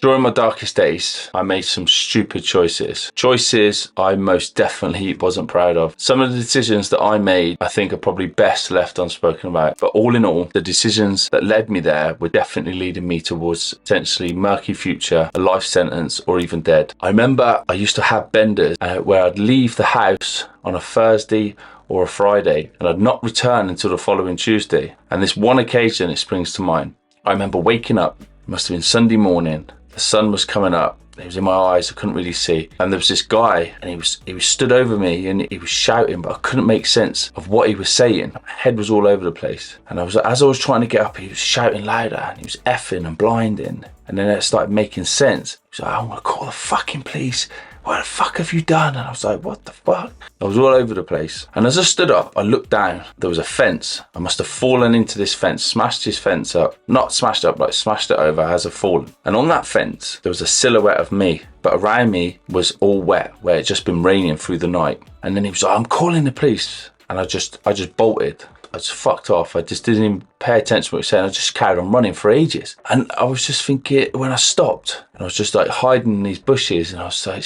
During my darkest days, I made some stupid choices. Choices I most definitely wasn't proud of. Some of the decisions that I made, I think are probably best left unspoken about. But all in all, the decisions that led me there were definitely leading me towards potentially murky future, a life sentence, or even dead. I remember I used to have benders where I'd leave the house on a Thursday or a Friday and I'd not return until the following Tuesday. And this one occasion, it springs to mind. I remember waking up, it must have been Sunday morning. The sun was coming up. It was in my eyes. I couldn't really see. And there was this guy, and he was stood over me, and he was shouting, but I couldn't make sense of what he was saying. My head was all over the place. And as I was trying to get up, he was shouting louder, and he was effing and blinding. And then it started making sense. He was like, "I want to call the fucking police. What the fuck have you done?" And I was like, "What the fuck?" I was all over the place. And as I stood up, I looked down. There was a fence. I must have fallen into this fence, smashed his fence up. Not smashed up, like smashed it over as I've fallen. And on that fence, there was a silhouette of me. But around me was all wet, where it just been raining through the night. And then he was like, "I'm calling the police." And I just bolted. I just fucked off. I just didn't even pay attention to what he was saying. I just carried on running for ages. And I was just thinking, when I stopped, and I was just like hiding in these bushes, and I was like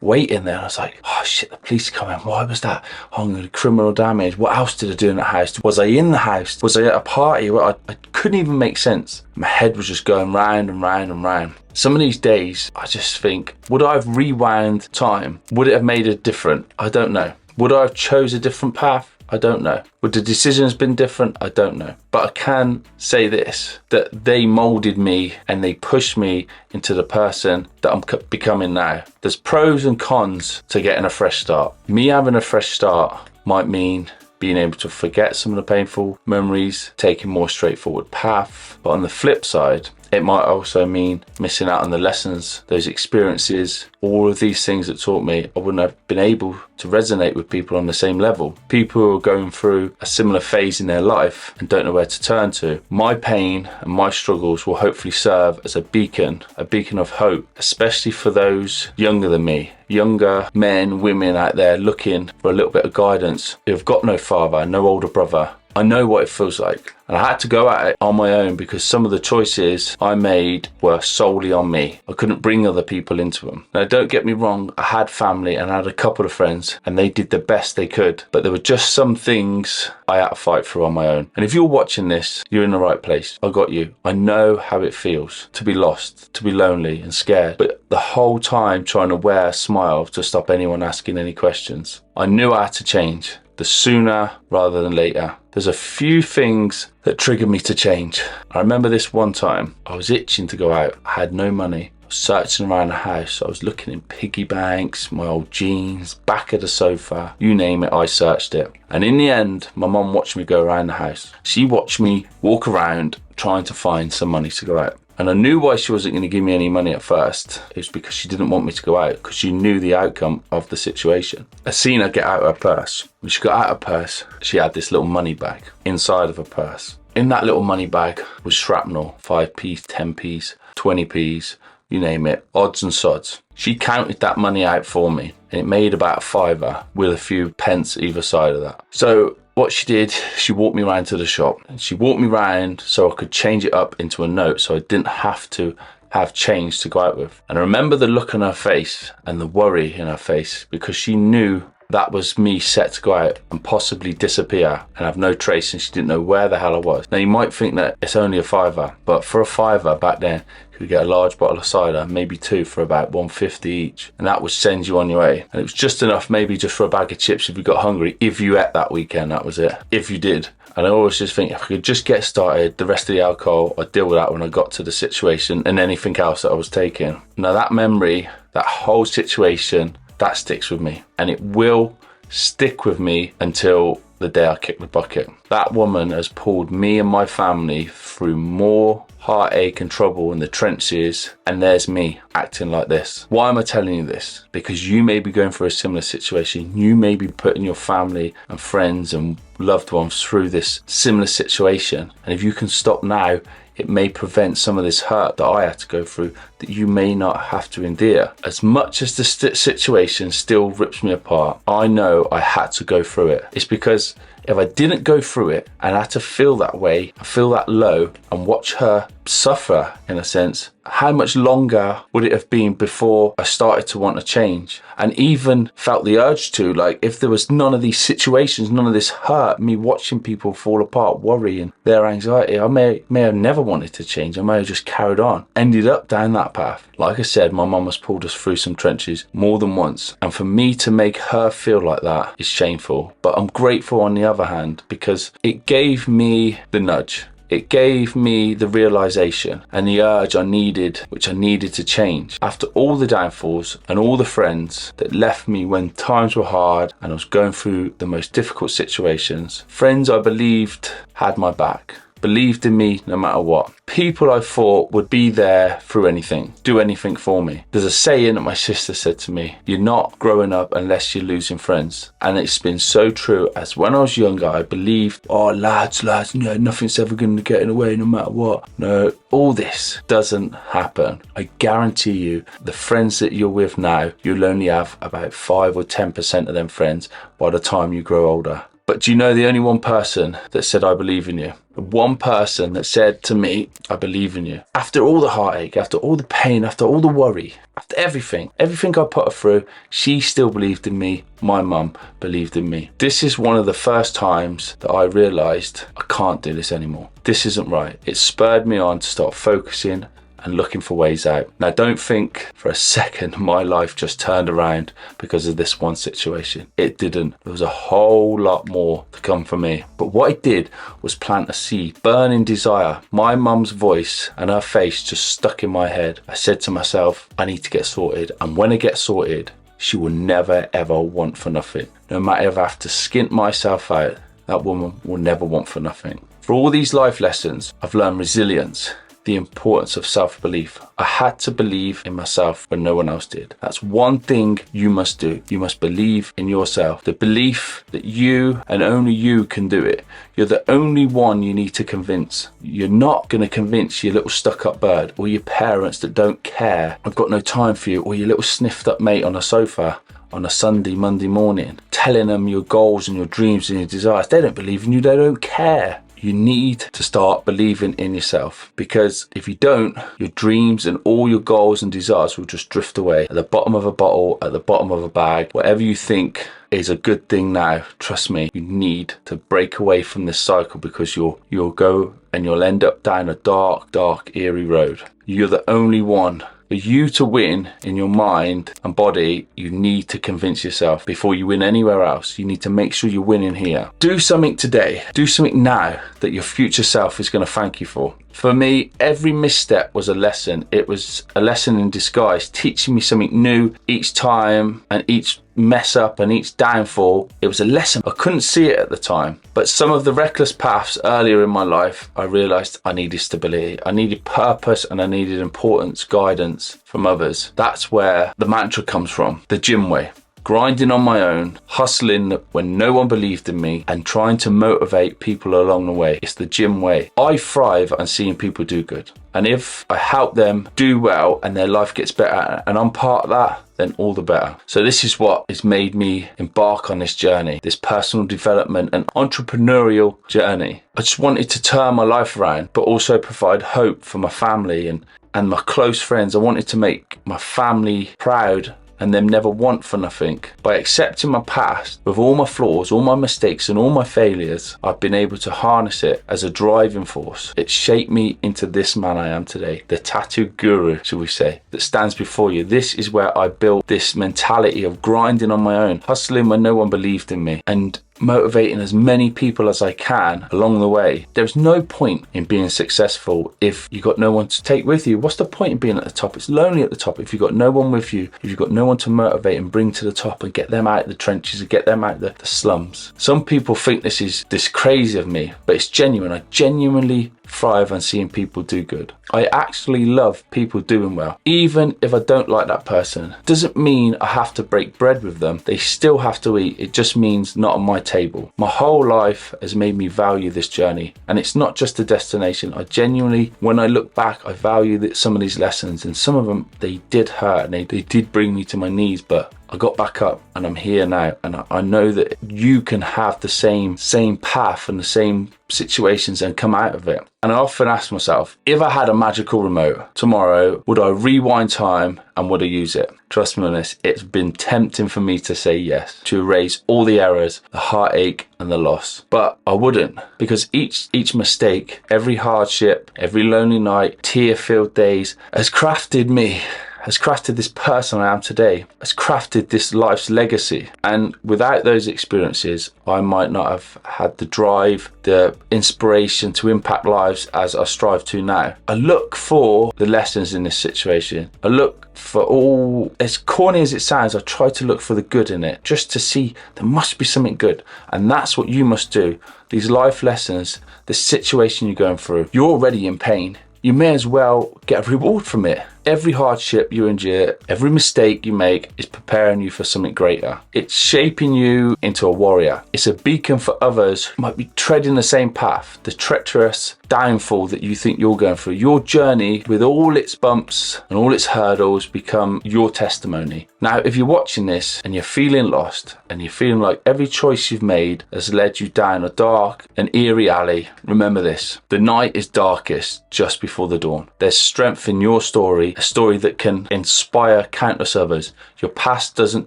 waiting there. And I was like, "Oh shit, the police are coming. Why was that? Oh, criminal damage. What else did I do in that house? Was I in the house? Was I at a party?" I couldn't even make sense. My head was just going round and round and round. Some of these days, I just think, would I have rewound time? Would it have made it different? I don't know. Would I have chose a different path? I don't know. Would the decisions been different? I don't know. But I can say this, that they molded me and they pushed me into the person that I'm becoming now. There's pros and cons to getting a fresh start. Me having a fresh start might mean being able to forget some of the painful memories, taking a more straightforward path. But on the flip side, it might also mean missing out on the lessons, those experiences, all of these things that taught me. I wouldn't have been able to resonate with people on the same level. People who are going through a similar phase in their life and don't know where to turn to. My pain and my struggles will hopefully serve as a beacon of hope, especially for those younger than me. Younger men, women out there looking for a little bit of guidance, who have got no father, no older brother. I know what it feels like. And I had to go at it on my own because some of the choices I made were solely on me. I couldn't bring other people into them. Now, don't get me wrong, I had family and I had a couple of friends and they did the best they could. But there were just some things I had to fight through on my own. And if you're watching this, you're in the right place. I got you. I know how it feels to be lost, to be lonely and scared. But the whole time trying to wear a smile to stop anyone asking any questions. I knew I had to change. The sooner rather than later. There's a few things that triggered me to change. I remember this one time, I was itching to go out. I had no money. I was searching around the house. I was looking in piggy banks, my old jeans, back of the sofa, you name it, I searched it. And in the end, my mum watched me go around the house. She watched me walk around trying to find some money to go out. And I knew why she wasn't going to give me any money at first. It was because she didn't want me to go out, because she knew the outcome of the situation. I seen her get out her purse. When she got out her purse, she had this little money bag inside of her purse. In that little money bag was shrapnel, 5p's, 10p's, 20p's, you name it, odds and sods. She counted that money out for me and it made about a fiver with a few pence either side of that. So what she did, she walked me around to the shop and she walked me around so I could change it up into a note so I didn't have to have change to go out with. And I remember the look on her face and the worry in her face because she knew that was me set to go out and possibly disappear and have no trace, and she didn't know where the hell I was. Now you might think that it's only a fiver, but for a fiver back then, you could get a large bottle of cider, maybe two for about $1.50 each, and that would send you on your way. And it was just enough maybe just for a bag of chips if you got hungry, if you ate that weekend, that was it, if you did. And I always just think if I could just get started, the rest of the alcohol, I'd deal with that when I got to the situation and anything else that I was taking. Now that memory, that whole situation, that sticks with me, and it will stick with me until the day I kick the bucket. That woman has pulled me and my family through more heartache and trouble in the trenches, and there's me acting like this. Why am I telling you this? Because you may be going through a similar situation. You may be putting your family and friends and loved ones through this similar situation, and if you can stop now, it may prevent some of this hurt that I had to go through, that you may not have to endure. As much as the situation still rips me apart, I know I had to go through it. It's because if I didn't go through it and I had to feel that way, feel that low, and watch her suffer, in a sense, how much longer would it have been before I started to want to change? And even felt the urge to, like, if there was none of these situations, none of this hurt, me watching people fall apart, worry and their anxiety, I may have never wanted to change. I may have just carried on, ended up down that path. Like I said, my mum has pulled us through some trenches more than once. And for me to make her feel like that is shameful. But I'm grateful on the other hand, because it gave me the nudge. It gave me the realization and the urge I needed, which I needed to change. After all the downfalls and all the friends that left me when times were hard and I was going through the most difficult situations, friends I believed had my back, believed in me no matter what. People I thought would be there through anything, do anything for me. There's a saying that my sister said to me, you're not growing up unless you're losing friends. And it's been so true, as when I was younger, I believed, oh lads, no, nothing's ever going to get in the way no matter what. No, all this doesn't happen. I guarantee you, the friends that you're with now, you'll only have about 5 or 10% of them friends by the time you grow older. But do you know the only one person that said, I believe in you? The one person that said to me, I believe in you. After all the heartache, after all the pain, after all the worry, after everything I put her through, she still believed in me. My mum believed in me. This is one of the first times that I realised I can't do this anymore. This isn't right. It spurred me on to start focusing and looking for ways out. Now, don't think for a second my life just turned around because of this one situation. It didn't. There was a whole lot more to come for me. But what I did was plant a seed, burning desire. My mum's voice and her face just stuck in my head. I said to myself, I need to get sorted. And when I get sorted, she will never ever want for nothing. No matter if I have to skint myself out, that woman will never want for nothing. For all these life lessons, I've learned resilience, the importance of self-belief. I had to believe in myself when no one else did. That's one thing you must do. You must believe in yourself. The belief that you and only you can do it. You're the only one you need to convince. You're not going to convince your little stuck-up bird or your parents that don't care, I've got no time for you, or your little sniffed-up mate on a sofa on a Sunday, Monday morning, telling them your goals and your dreams and your desires. They don't believe in you. They don't care. You need to start believing in yourself, because if you don't, your dreams and all your goals and desires will just drift away at the bottom of a bottle, at the bottom of a bag. Whatever you think is a good thing now, trust me, you need to break away from this cycle, because you'll go and you'll end up down a dark, eerie road. You're the only one. For you to win in your mind and body, you need to convince yourself before you win anywhere else. You need to make sure you're winning here. Do something today. Do something now that your future self is going to thank you for. For me, every misstep was a lesson. It was a lesson in disguise, teaching me something new each time, and each mess up and each downfall, it was a lesson. I couldn't see it at the time, but some of the reckless paths earlier in my life, I realized I needed stability, I needed purpose, and I needed importance, guidance from others. That's where the mantra comes from, the gym way. Grinding on my own, hustling when no one believed in me, and trying to motivate people along the way. It's the gym way. I thrive on seeing people do good. And if I help them do well and their life gets better and I'm part of that, then all the better. So this is what has made me embark on this journey, this personal development and entrepreneurial journey. I just wanted to turn my life around, but also provide hope for my family and my close friends. I wanted to make my family proud and them never want for nothing. By accepting my past with all my flaws, all my mistakes and all my failures, I've been able to harness it as a driving force. It shaped me into this man I am today, the tattoo guru, shall we say, that stands before you. This is where I built this mentality of grinding on my own, hustling when no one believed in me, and motivating as many people as I can along the way. There's no point in being successful if you got no one to take with you. What's the point in being at the top? It's lonely at the top if you've got no one with you, if you've got no one to motivate and bring to the top and get them out of the trenches and get them out of the slums. Some people think this is crazy of me, but it's genuine. I genuinely thrive and seeing people do good. I actually love people doing well. Even if I don't like that person, doesn't mean I have to break bread with them. They still have to eat. It just means not on my table. My whole life has made me value this journey, and it's not just a destination. I genuinely, when I look back, I value some of these lessons, and some of them, they did hurt and they did bring me to my knees, but I got back up and I'm here now, and I know that you can have the same path and the same situations and come out of it. And I often ask myself, if I had a magical remote tomorrow, would I rewind time and would I use it? Trust me on this, it's been tempting for me to say yes, to erase all the errors, the heartache and the loss. But I wouldn't, because each mistake, every hardship, every lonely night, tear-filled days has crafted me, has crafted this person I am today, has crafted this life's legacy. And without those experiences, I might not have had the drive, the inspiration to impact lives as I strive to now. I look for the lessons in this situation. I look for all, as corny as it sounds, I try to look for the good in it, just to see there must be something good. And that's what you must do. These life lessons, the situation you're going through, you're already in pain. You may as well get a reward from it. Every hardship you endure, every mistake you make is preparing you for something greater. It's shaping you into a warrior. It's a beacon for others who might be treading the same path, the treacherous downfall that you think you're going through. Your journey, with all its bumps and all its hurdles, become your testimony. Now, if you're watching this and you're feeling lost and you're feeling like every choice you've made has led you down a dark and eerie alley, remember this: the night is darkest just before the dawn. There's strength in your story, a story that can inspire countless others. Your past doesn't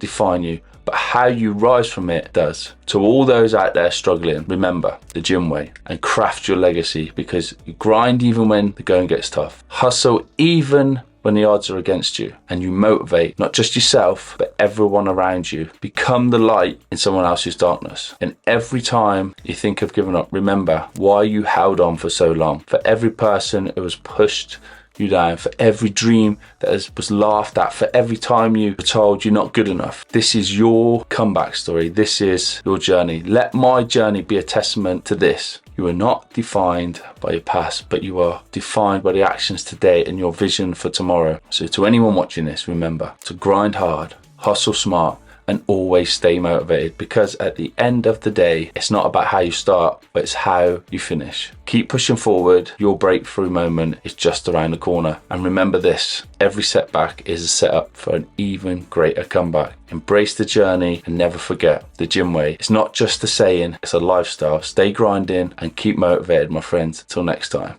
define you, but how you rise from it does. To all those out there struggling, remember the gym way and craft your legacy, because you grind even when the going gets tough. Hustle even when the odds are against you, and you motivate not just yourself, but everyone around you. Become the light in someone else's darkness. And every time you think of giving up, remember why you held on for so long. For every person who was pushed you down, for every dream that was laughed at, for every time you were told you're not good enough. This is your comeback story. This is your journey. Let my journey be a testament to this. You are not defined by your past, but you are defined by the actions today and your vision for tomorrow. So to anyone watching this, remember to grind hard, hustle smart, and always stay motivated, because at the end of the day, it's not about how you start, but it's how you finish. Keep pushing forward. Your breakthrough moment is just around the corner. And remember this: every setback is a setup for an even greater comeback. Embrace the journey and never forget the gym way. It's not just a saying, it's a lifestyle. Stay grinding and keep motivated, my friends. Till next time.